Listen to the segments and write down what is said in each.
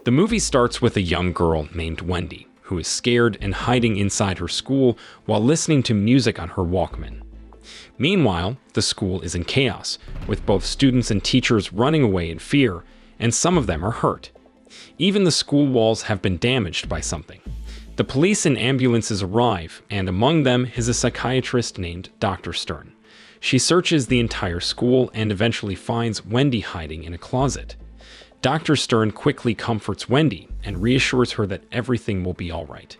The movie starts with a young girl named Wendy, who is scared and hiding inside her school while listening to music on her Walkman. Meanwhile, the school is in chaos, with both students and teachers running away in fear, and some of them are hurt. Even the school walls have been damaged by something. The police and ambulances arrive, and among them is a psychiatrist named Dr. Stern. She searches the entire school and eventually finds Wendy hiding in a closet. Dr. Stern quickly comforts Wendy and reassures her that everything will be all right.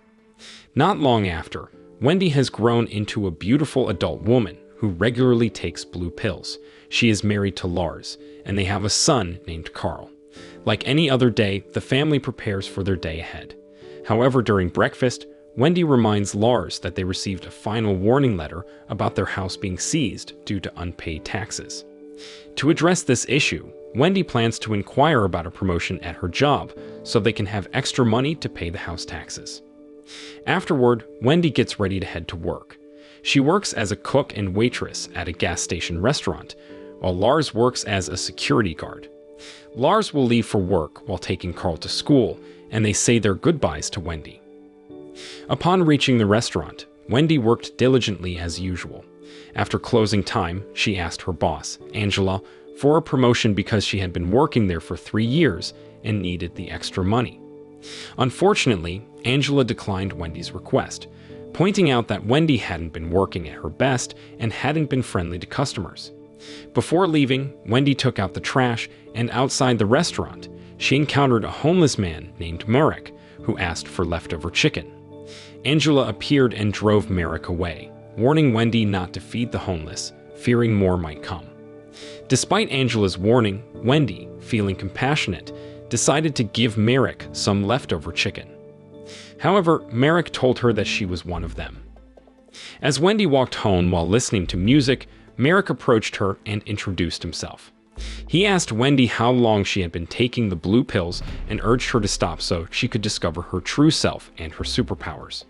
Not long after, Wendy has grown into a beautiful adult woman who regularly takes blue pills. She is married to Lars, and they have a son named Carl. Like any other day, the family prepares for their day ahead. However, during breakfast, Wendy reminds Lars that they received a final warning letter about their house being seized due to unpaid taxes. To address this issue, Wendy plans to inquire about a promotion at her job so they can have extra money to pay the house taxes. Afterward, Wendy gets ready to head to work. She works as a cook and waitress at a gas station restaurant, while Lars works as a security guard. Lars will leave for work while taking Carl to school, and they say their goodbyes to Wendy. Upon reaching the restaurant, Wendy worked diligently as usual. After closing time, she asked her boss, Angela, for a promotion because she had been working there for 3 years and needed the extra money. Unfortunately, Angela declined Wendy's request, pointing out that Wendy hadn't been working at her best and hadn't been friendly to customers. Before leaving, Wendy took out the trash, and outside the restaurant, she encountered a homeless man named Marek, who asked for leftover chicken. Angela appeared and drove Marek away, warning Wendy not to feed the homeless, fearing more might come. Despite Angela's warning, Wendy, feeling compassionate, decided to give Marek some leftover chicken. However, Marek told her that she was one of them. As Wendy walked home while listening to music, Marek approached her and introduced himself. He asked Wendy how long she had been taking the blue pills and urged her to stop so she could discover her true self and her superpowers.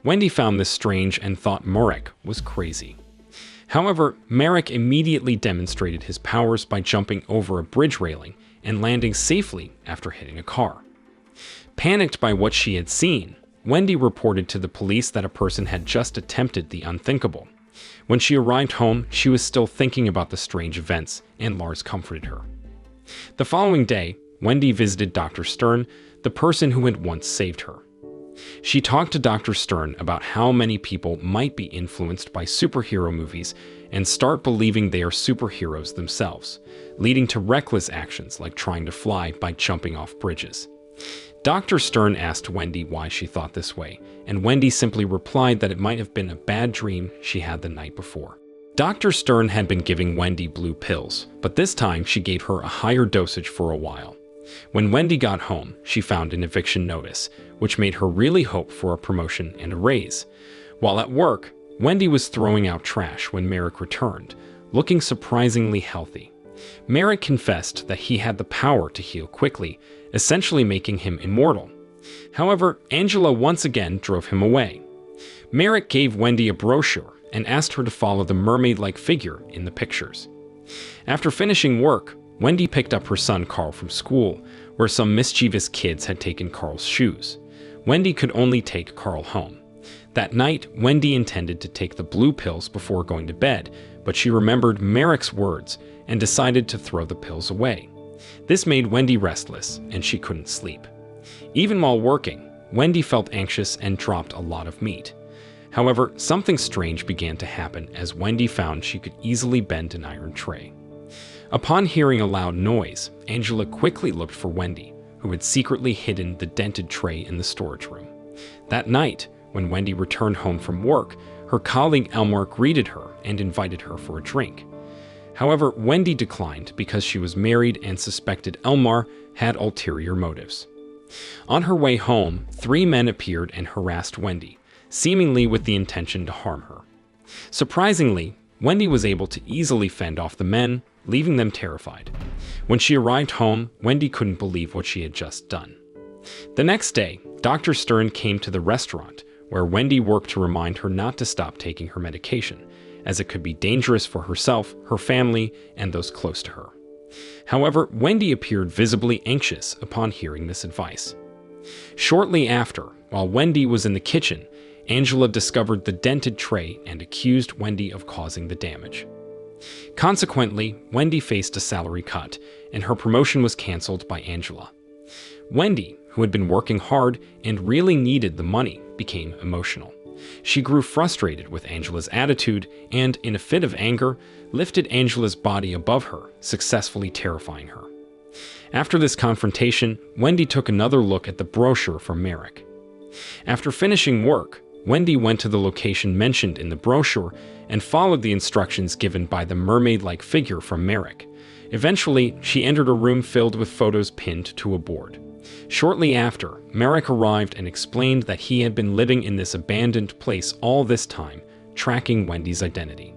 Wendy found this strange and thought Marek was crazy. However, Marek immediately demonstrated his powers by jumping over a bridge railing and landing safely after hitting a car. Panicked by what she had seen, Wendy reported to the police that a person had just attempted the unthinkable. When she arrived home, she was still thinking about the strange events, and Lars comforted her. The following day, Wendy visited Dr. Stern, the person who had once saved her. She talked to Dr. Stern about how many people might be influenced by superhero movies and start believing they are superheroes themselves, leading to reckless actions like trying to fly by jumping off bridges. Dr. Stern asked Wendy why she thought this way, and Wendy simply replied that it might have been a bad dream she had the night before. Dr. Stern had been giving Wendy blue pills, but this time she gave her a higher dosage for a while. When Wendy got home, she found an eviction notice, which made her really hope for a promotion and a raise. While at work, Wendy was throwing out trash when Marek returned, looking surprisingly healthy. Marek confessed that he had the power to heal quickly, essentially making him immortal. However, Angela once again drove him away. Marek gave Wendy a brochure and asked her to follow the mermaid-like figure in the pictures. After finishing work, Wendy picked up her son Carl from school, where some mischievous kids had taken Carl's shoes. Wendy could only take Carl home. That night, Wendy intended to take the blue pills before going to bed, but she remembered Marek's words and decided to throw the pills away. This made Wendy restless, and she couldn't sleep. Even while working, Wendy felt anxious and dropped a lot of meat. However, something strange began to happen as Wendy found she could easily bend an iron tray. Upon hearing a loud noise, Angela quickly looked for Wendy, who had secretly hidden the dented tray in the storage room. That night, when Wendy returned home from work, her colleague Elmar greeted her and invited her for a drink. However, Wendy declined because she was married and suspected Elmar had ulterior motives. On her way home, 3 men appeared and harassed Wendy, seemingly with the intention to harm her. Surprisingly, Wendy was able to easily fend off the men, leaving them terrified. When she arrived home, Wendy couldn't believe what she had just done. The next day, Dr. Stern came to the restaurant, where Wendy worked to remind her not to stop taking her medication, as it could be dangerous for herself, her family, and those close to her. However, Wendy appeared visibly anxious upon hearing this advice. Shortly after, while Wendy was in the kitchen, Angela discovered the dented tray and accused Wendy of causing the damage. Consequently, Wendy faced a salary cut, and her promotion was canceled by Angela. Wendy, who had been working hard and really needed the money, became emotional. She grew frustrated with Angela's attitude and, in a fit of anger, lifted Angela's body above her, successfully terrifying her. After this confrontation, Wendy took another look at the brochure from Merrick. After finishing work, Wendy went to the location mentioned in the brochure and followed the instructions given by the mermaid-like figure from Merrick. Eventually, she entered a room filled with photos pinned to a board. Shortly after, Merrick arrived and explained that he had been living in this abandoned place all this time, tracking Wendy's identity.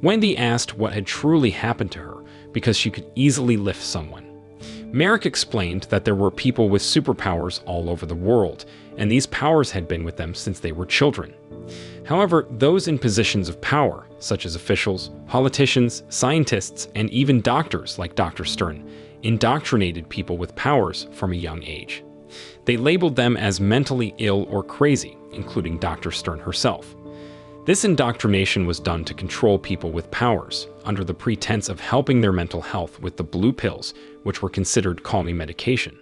Wendy asked what had truly happened to her because she could easily lift someone. Merrick explained that there were people with superpowers all over the world, and these powers had been with them since they were children. However, those in positions of power, such as officials, politicians, scientists, and even doctors like Dr. Stern, indoctrinated people with powers from a young age. They labeled them as mentally ill or crazy, including Dr. Stern herself. This indoctrination was done to control people with powers, under the pretense of helping their mental health with the blue pills, which were considered calming medication.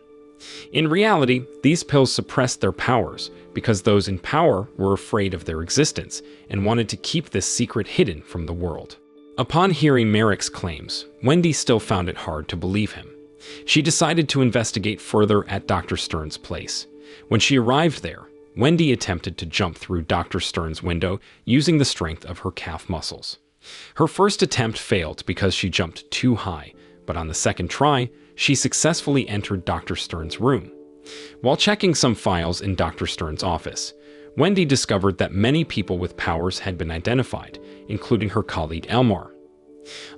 In reality, these pills suppressed their powers because those in power were afraid of their existence and wanted to keep this secret hidden from the world. Upon hearing Merrick's claims, Wendy still found it hard to believe him. She decided to investigate further at Dr. Stern's place. When she arrived there, Wendy attempted to jump through Dr. Stern's window using the strength of her calf muscles. Her first attempt failed because she jumped too high, but on the second try, she successfully entered Dr. Stern's room. While checking some files in Dr. Stern's office, Wendy discovered that many people with powers had been identified, including her colleague Elmar.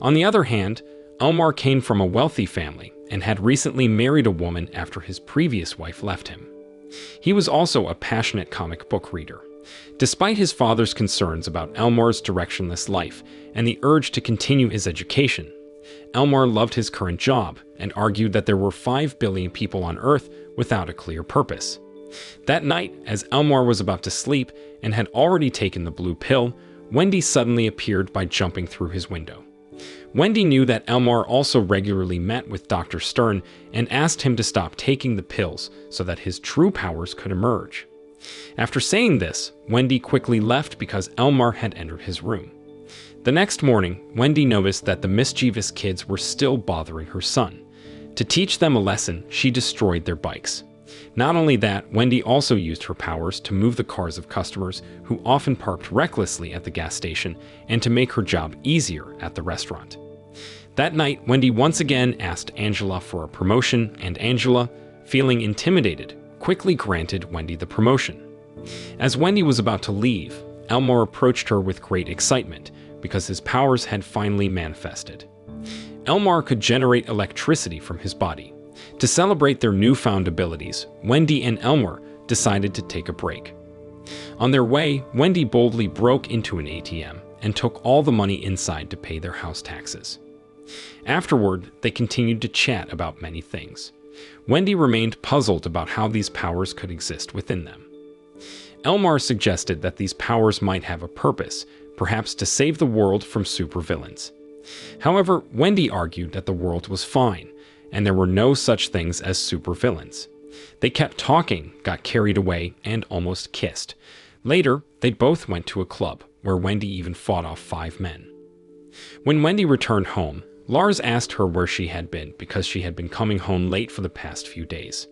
On the other hand, Elmar came from a wealthy family and had recently married a woman after his previous wife left him. He was also a passionate comic book reader. Despite his father's concerns about Elmar's directionless life and the urge to continue his education, Elmar loved his current job and argued that there were 5 billion people on Earth without a clear purpose. That night, as Elmar was about to sleep and had already taken the blue pill, Wendy suddenly appeared by jumping through his window. Wendy knew that Elmar also regularly met with Dr. Stern and asked him to stop taking the pills so that his true powers could emerge. After saying this, Wendy quickly left because Elmar had entered his room. The next morning, Wendy noticed that the mischievous kids were still bothering her son. To teach them a lesson, she destroyed their bikes. Not only that, Wendy also used her powers to move the cars of customers who often parked recklessly at the gas station and to make her job easier at the restaurant. That night, Wendy once again asked Angela for a promotion, and Angela, feeling intimidated, quickly granted Wendy the promotion. As Wendy was about to leave, Elmar approached her with great excitement because his powers had finally manifested. Elmar could generate electricity from his body. To celebrate their newfound abilities, Wendy and Elmar decided to take a break. On their way, Wendy boldly broke into an ATM and took all the money inside to pay their house taxes. Afterward, they continued to chat about many things. Wendy remained puzzled about how these powers could exist within them. Elmar suggested that these powers might have a purpose, perhaps to save the world from supervillains. However, Wendy argued that the world was fine, and there were no such things as supervillains. They kept talking, got carried away, and almost kissed. Later, they both went to a club, where Wendy even fought off 5 men. When Wendy returned home, Lars asked her where she had been because she had been coming home late for the past few days.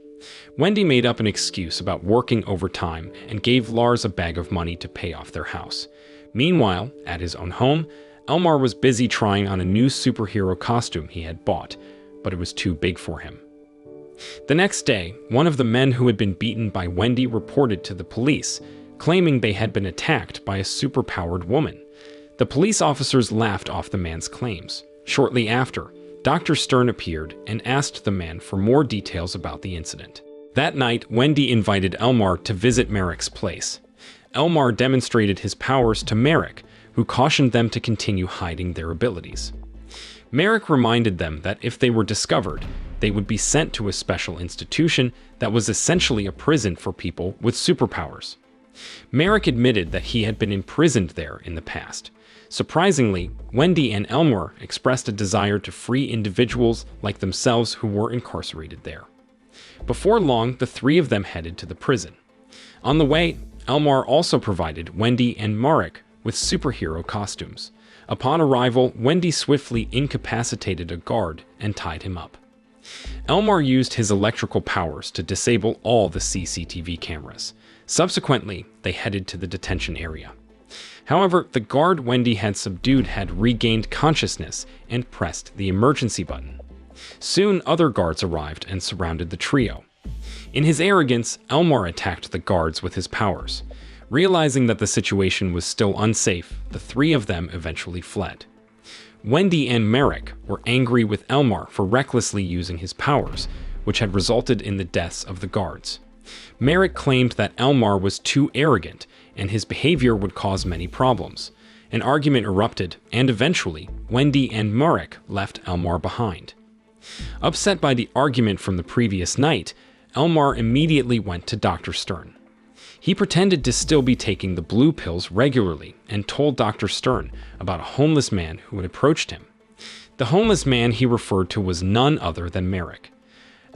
Wendy made up an excuse about working overtime and gave Lars a bag of money to pay off their house. Meanwhile, at his own home, Elmar was busy trying on a new superhero costume he had bought, but it was too big for him. The next day, one of the men who had been beaten by Wendy reported to the police, claiming they had been attacked by a superpowered woman. The police officers laughed off the man's claims. Shortly after, Dr. Stern appeared and asked the man for more details about the incident. That night, Wendy invited Elmar to visit Merrick's place. Elmar demonstrated his powers to Merrick, who cautioned them to continue hiding their abilities. Merrick reminded them that if they were discovered, they would be sent to a special institution that was essentially a prison for people with superpowers. Merrick admitted that he had been imprisoned there in the past. Surprisingly, Wendy and Elmore expressed a desire to free individuals like themselves who were incarcerated there. Before long, the three of them headed to the prison. On the way, Elmore also provided Wendy and Marek with superhero costumes. Upon arrival, Wendy swiftly incapacitated a guard and tied him up. Elmore used his electrical powers to disable all the CCTV cameras. Subsequently, they headed to the detention area. However, the guard Wendy had subdued had regained consciousness and pressed the emergency button. Soon, other guards arrived and surrounded the trio. In his arrogance, Elmore attacked the guards with his powers. Realizing that the situation was still unsafe, the three of them eventually fled. Wendy and Merrick were angry with Elmore for recklessly using his powers, which had resulted in the deaths of the guards. Merrick claimed that Elmore was too arrogant and his behavior would cause many problems. An argument erupted, and eventually, Wendy and Merrick left Elmore behind. Upset by the argument from the previous night, Elmore immediately went to Dr. Stern. He pretended to still be taking the blue pills regularly and told Dr. Stern about a homeless man who had approached him. The homeless man he referred to was none other than Merrick.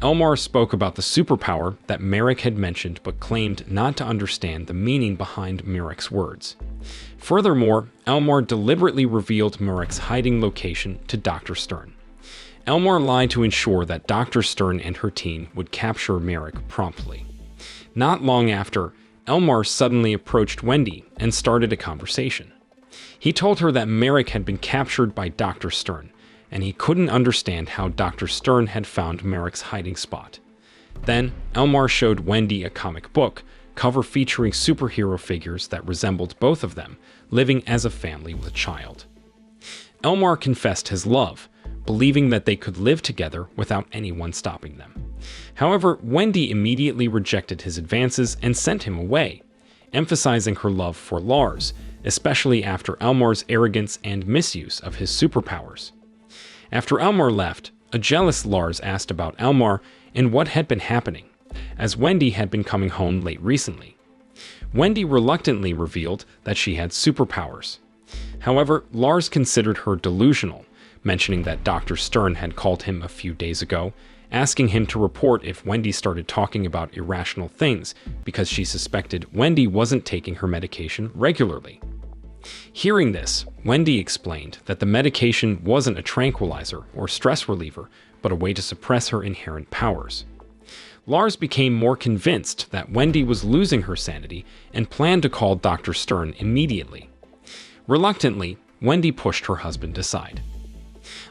Elmore spoke about the superpower that Merrick had mentioned but claimed not to understand the meaning behind Merrick's words. Furthermore, Elmore deliberately revealed Merrick's hiding location to Dr. Stern. Elmore lied to ensure that Dr. Stern and her team would capture Merrick promptly. Not long after, Elmore suddenly approached Wendy and started a conversation. He told her that Merrick had been captured by Dr. Stern, and he couldn't understand how Dr. Stern had found Merrick's hiding spot. Then, Elmore showed Wendy a comic book cover featuring superhero figures that resembled both of them, living as a family with a child. Elmore confessed his love, believing that they could live together without anyone stopping them. However, Wendy immediately rejected his advances and sent him away, emphasizing her love for Lars, especially after Elmore's arrogance and misuse of his superpowers. After Elmore left, a jealous Lars asked about Elmore and what had been happening, as Wendy had been coming home late recently. Wendy reluctantly revealed that she had superpowers. However, Lars considered her delusional, mentioning that Dr. Stern had called him a few days ago, asking him to report if Wendy started talking about irrational things because she suspected Wendy wasn't taking her medication regularly. Hearing this, Wendy explained that the medication wasn't a tranquilizer or stress reliever, but a way to suppress her inherent powers. Lars became more convinced that Wendy was losing her sanity and planned to call Dr. Stern immediately. Reluctantly, Wendy pushed her husband aside.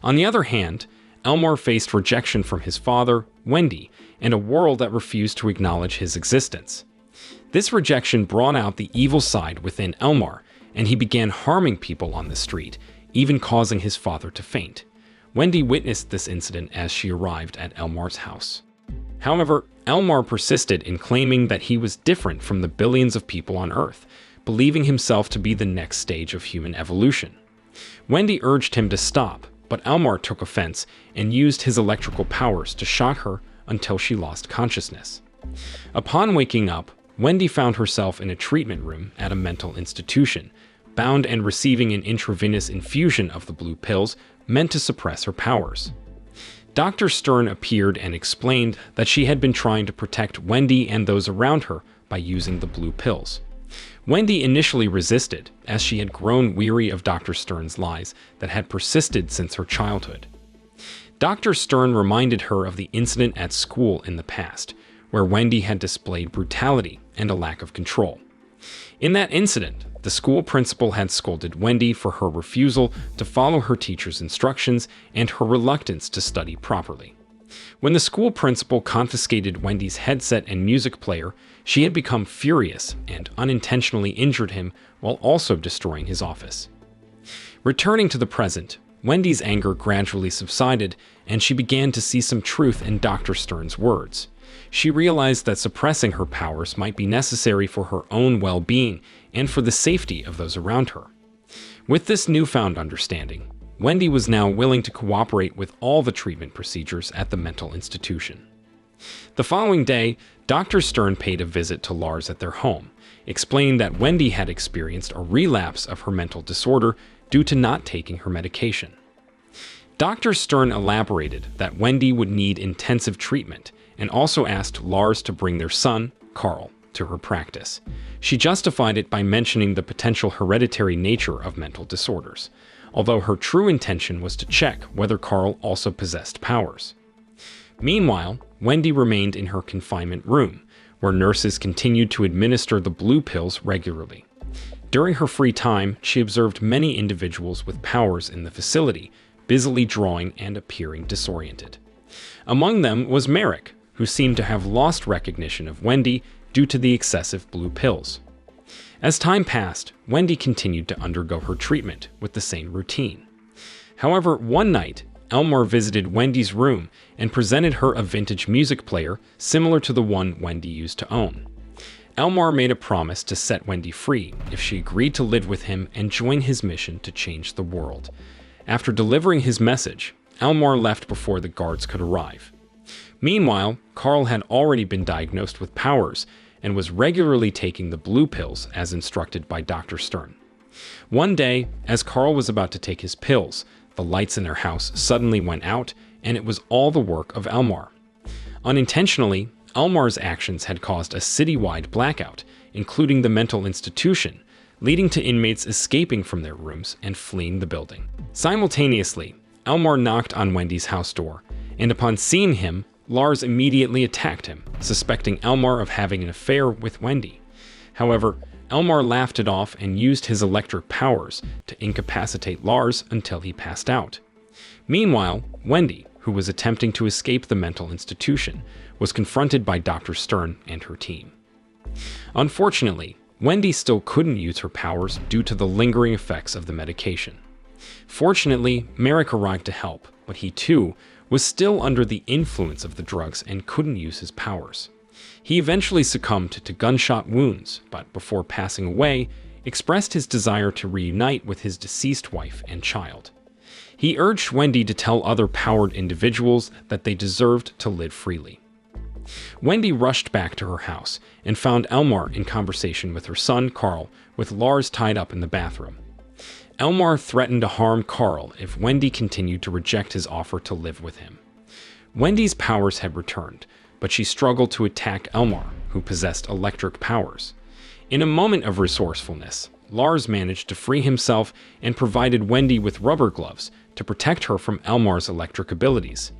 On the other hand, Elmore faced rejection from his father, Wendy, and a world that refused to acknowledge his existence. This rejection brought out the evil side within Elmore, and he began harming people on the street, even causing his father to faint. Wendy witnessed this incident as she arrived at Elmore's house. However, Elmore persisted in claiming that he was different from the billions of people on Earth, believing himself to be the next stage of human evolution. Wendy urged him to stop, but Elmore took offense and used his electrical powers to shock her until she lost consciousness. Upon waking up, Wendy found herself in a treatment room at a mental institution, bound and receiving an intravenous infusion of the blue pills meant to suppress her powers. Dr. Stern appeared and explained that she had been trying to protect Wendy and those around her by using the blue pills. Wendy initially resisted, as she had grown weary of Dr. Stern's lies that had persisted since her childhood. Dr. Stern reminded her of the incident at school in the past, where Wendy had displayed brutality and a lack of control. In that incident, the school principal had scolded Wendy for her refusal to follow her teacher's instructions and her reluctance to study properly. When the school principal confiscated Wendy's headset and music player, she had become furious and unintentionally injured him while also destroying his office. Returning to the present, Wendy's anger gradually subsided and she began to see some truth in Dr. Stern's words. She realized that suppressing her powers might be necessary for her own well-being and for the safety of those around her. With this newfound understanding, Wendy was now willing to cooperate with all the treatment procedures at the mental institution. The following day, Dr. Stern paid a visit to Lars at their home, explaining that Wendy had experienced a relapse of her mental disorder due to not taking her medication. Dr. Stern elaborated that Wendy would need intensive treatment and also asked Lars to bring their son, Carl, to her practice. She justified it by mentioning the potential hereditary nature of mental disorders, although her true intention was to check whether Carl also possessed powers. Meanwhile, Wendy remained in her confinement room, where nurses continued to administer the blue pills regularly. During her free time, she observed many individuals with powers in the facility, busily drawing and appearing disoriented. Among them was Merrick, who seemed to have lost recognition of Wendy due to the excessive blue pills. As time passed, Wendy continued to undergo her treatment with the same routine. However, one night, Elmore visited Wendy's room and presented her a vintage music player similar to the one Wendy used to own. Elmore made a promise to set Wendy free if she agreed to live with him and join his mission to change the world. After delivering his message, Elmore left before the guards could arrive. Meanwhile, Carl had already been diagnosed with powers and was regularly taking the blue pills as instructed by Dr. Stern. One day, as Carl was about to take his pills, the lights in their house suddenly went out, and it was all the work of Elmore. Unintentionally, Elmore's actions had caused a citywide blackout, including the mental institution, leading to inmates escaping from their rooms and fleeing the building. Simultaneously, Elmore knocked on Wendy's house door, and upon seeing him, Lars immediately attacked him, suspecting Elmore of having an affair with Wendy. However, Elmore laughed it off and used his electric powers to incapacitate Lars until he passed out. Meanwhile, Wendy, who was attempting to escape the mental institution, was confronted by Dr. Stern and her team. Unfortunately, Wendy still couldn't use her powers due to the lingering effects of the medication. Fortunately, Merrick arrived to help, but he too was still under the influence of the drugs and couldn't use his powers. He eventually succumbed to gunshot wounds, but before passing away, expressed his desire to reunite with his deceased wife and child. He urged Wendy to tell other powered individuals that they deserved to live freely. Wendy rushed back to her house and found Elmore in conversation with her son, Carl, with Lars tied up in the bathroom. Elmore threatened to harm Carl if Wendy continued to reject his offer to live with him. Wendy's powers had returned, but she struggled to attack Elmore, who possessed electric powers. In a moment of resourcefulness, Lars managed to free himself and provided Wendy with rubber gloves to protect her from Elmore's electric abilities.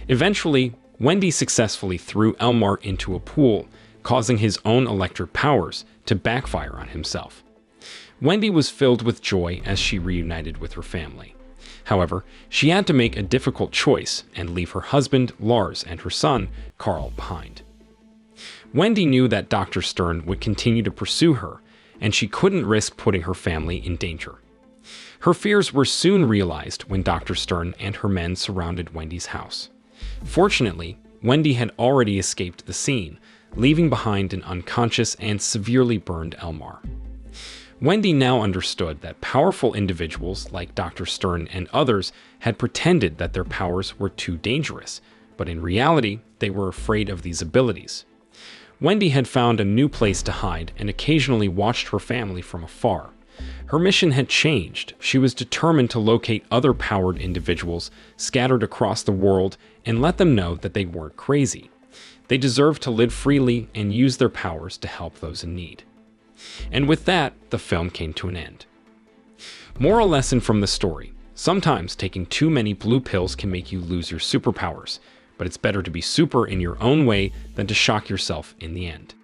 Eventually, Wendy successfully threw Elmore into a pool, causing his own electric powers to backfire on himself. Wendy was filled with joy as she reunited with her family. However, she had to make a difficult choice and leave her husband, Lars, and her son, Carl, behind. Wendy knew that Dr. Stern would continue to pursue her, and she couldn't risk putting her family in danger. Her fears were soon realized when Dr. Stern and her men surrounded Wendy's house. Fortunately, Wendy had already escaped the scene, leaving behind an unconscious and severely burned Elmore. Wendy now understood that powerful individuals like Dr. Stern and others had pretended that their powers were too dangerous, but in reality, they were afraid of these abilities. Wendy had found a new place to hide and occasionally watched her family from afar. Her mission had changed. She was determined to locate other powered individuals scattered across the world and let them know that they weren't crazy. They deserved to live freely and use their powers to help those in need. And with that, the film came to an end. Moral lesson from the story: sometimes taking too many blue pills can make you lose your superpowers, but it's better to be super in your own way than to shock yourself in the end.